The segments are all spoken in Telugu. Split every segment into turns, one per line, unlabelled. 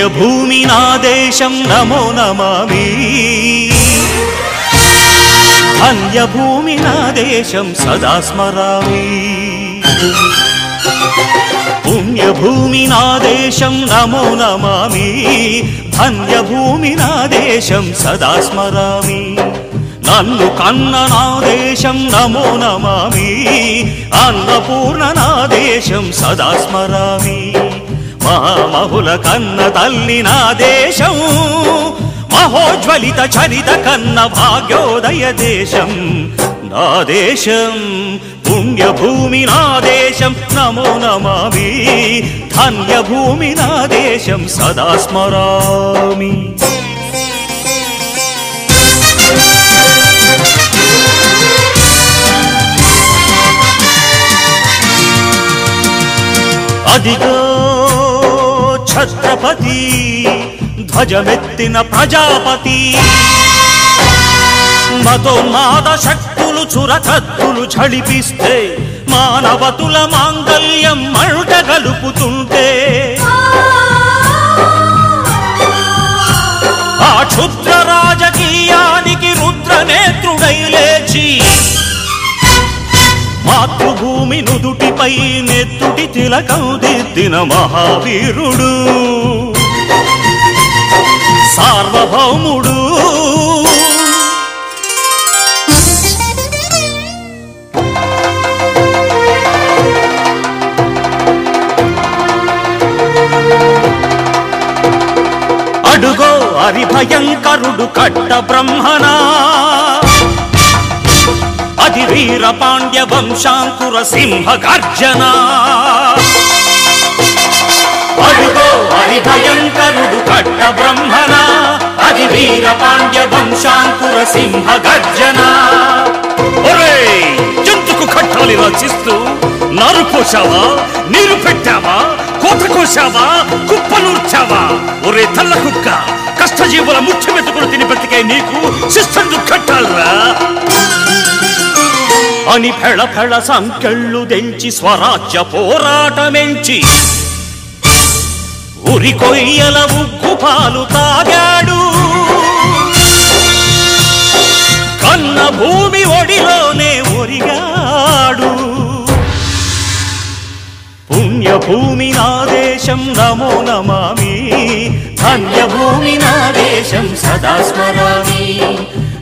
పుణ్యభూమి నా దేశం నమో నమామి ధన్యభూమి నా దేశం సదా స్మరామి పుణ్యభూమి నా దేశం నమో నమామి ధన్యభూమి నా దేశం సదా స్మరామి నన్ను కన్న నా దేశం నమో నమామి అన్నపూర్ణ నా దేశం సదా స్మరామి మహామహుల కన్న తల్లి నా దేశం మహోజ్వలిత చరిత కన్న భాగ్యోదయ దేశం నా దేశం పుణ్యభూమి నా దేశం నమో నమామి ధన్యభూమి నా దేశం సదా స్మరామి అదిగో ఛత్రపతి ధ్వజమెత్తిన ప్రజాపతి మతోన్మాద శక్తులు చురకత్తులు ఝళిపిస్తే మానవతుల మాంగల్యం మంట గలుపుతుంటే ఆ క్షుద్ర రాజకీయానికి రుద్రనేత్రుడై లేచి మాతృభూమి నుదుటిపై నెత్తుటి తిలకం దిద్దిన మహావీరుడు సార్వభౌముడు అడుగో హరిభయంకరుడు కట్ట బ్రహ్మణా అది వీర పాండ్య వంశాంకుర సింహ గర్జన అడుగో హరిభయంకరుడు కట్ట బ్రహ్మణ అది వీర పాండ్య వంశాంకుర సింహ గర్జన ఒరే జంతుకు కట్టాలి రచిస్తూ నారు పోసావా నీరు పెట్టావా కోత కోసావా కుప్పనూర్చావా ఒరే తల్ల కుక్క కష్టజీవుల ముఖ్యమెత్తుకుని తిని బ్రతికే నీకు శిస్తందు కట్టాలరా అని ఫెళ ఫెళ సంకెళ్ళు దెంచి స్వరాజ్య పోరాటమెంచి ఉరి కొయ్యల ఉగ్గు పాలు తాగాడు కన్న భూమి ఒడిలోనే ఒరిగాడు పుణ్యభూమి నా దేశం నమో నమామి ధన్యభూమి నా దేశం సదా స్మరామి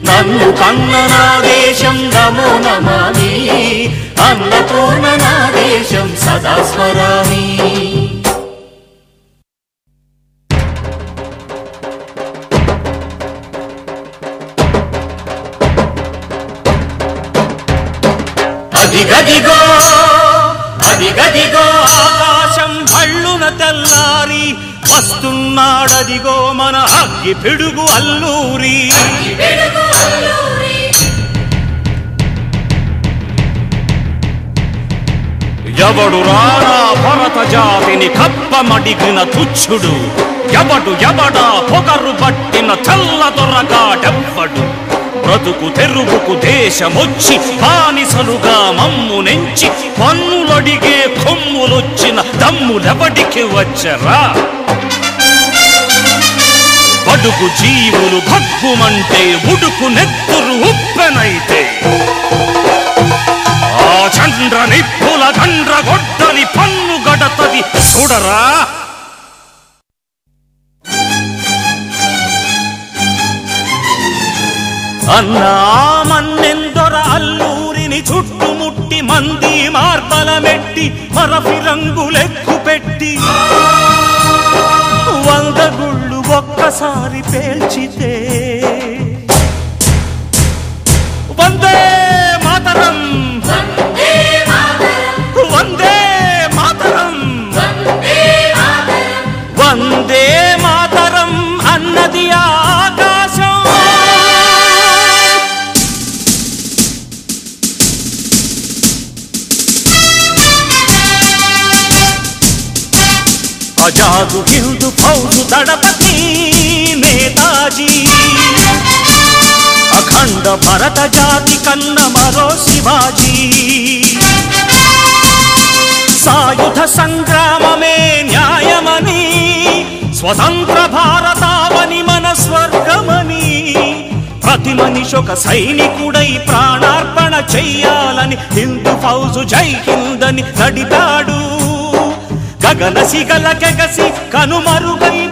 నన్ను కన్న నా దేశం నమో నమామి అన్నపూర్ణ నా దేశం సదా స్మరామి అదిగదిగో అదిగదిగో ఆకాశం భళ్ళున తెల్లారి వస్తున్నాడదిగో మన అగ్గి పిడుగు అల్లూరి ఎవడు రారా భరత జాతిని కప్పమడిగిన తుచ్చుడు ఎవడా పొగరు పట్టిన చల్ల దొరగాడెవ్వడు బ్రతుకు తెరుగుకు దేశమొచ్చి బానిసలుగా మమ్ము నెంచి పన్నులడిగే కొమ్ములొచ్చిన దమ్ములెవడికి వచ్చరా బడుగు జీవులు భగ్గుమంటే ఉడుకు నెత్తురు ఉప్పెనైతే ఆ చంద్ర నిప్పుల గండ్ర గొడ్డలి పన్ను గడతది చూడరా అన్నా మన్నెందొర అల్లూరిని చుట్టుముట్టి మంది మార్బలమెట్టి మరఫి రంగులెక్కు పెట్టి 100 గుళ్ళు ఒక్కసారి పేల్చితే వందే మాతరం వందే మాతరం వందే మాతరం అన్నది ఆకాశం ఆజాదు హిందూ ఫౌజు దళపతి నేతాజీ అఖండ భరత జాతి కన్న మరో శివాజీ సాయుధ సంగ్రామమే న్యాయమని స్వతంత్ర భారతావని మన స్వర్గమని ప్రతి మనిషొక సైనికుడై ప్రాణార్పణ చెయ్యాలని హిందూ ఫౌజు జై హిందని నడిపాడు. గగన సిగల కెగసి కనుమరుగైపోయాడు.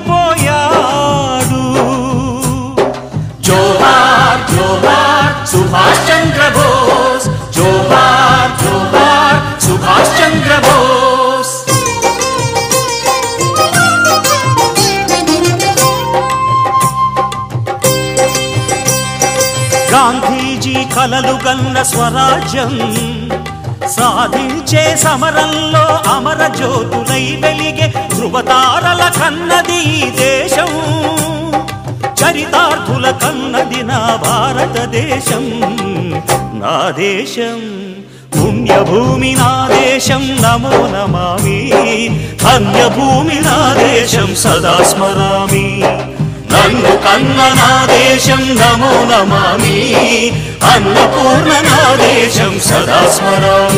జోహార్ జోహార్ సుభాష్ చంద్ర బోస్, జోహార్ జోహార్ సుభాష్ చంద్ర బోస్. గాంధీజీ కలలు గన్న స్వరాజ్యం సాధించే సమరంలో అమర జ్యోతులై వెలిగే ధృవతారల కన్నది దేశం. చరితార్థుల కన్నది నా భారతదేశం. నా దేశం పుణ్యభూమి, నా దేశం నమో నమామి. ధన్యభూమి నా దేశం సదా స్మరామి. నన్ను కన్న నా దేశం నమో నమామి. అన్నపూర్ణ నా దేశం సదా స్మరామి.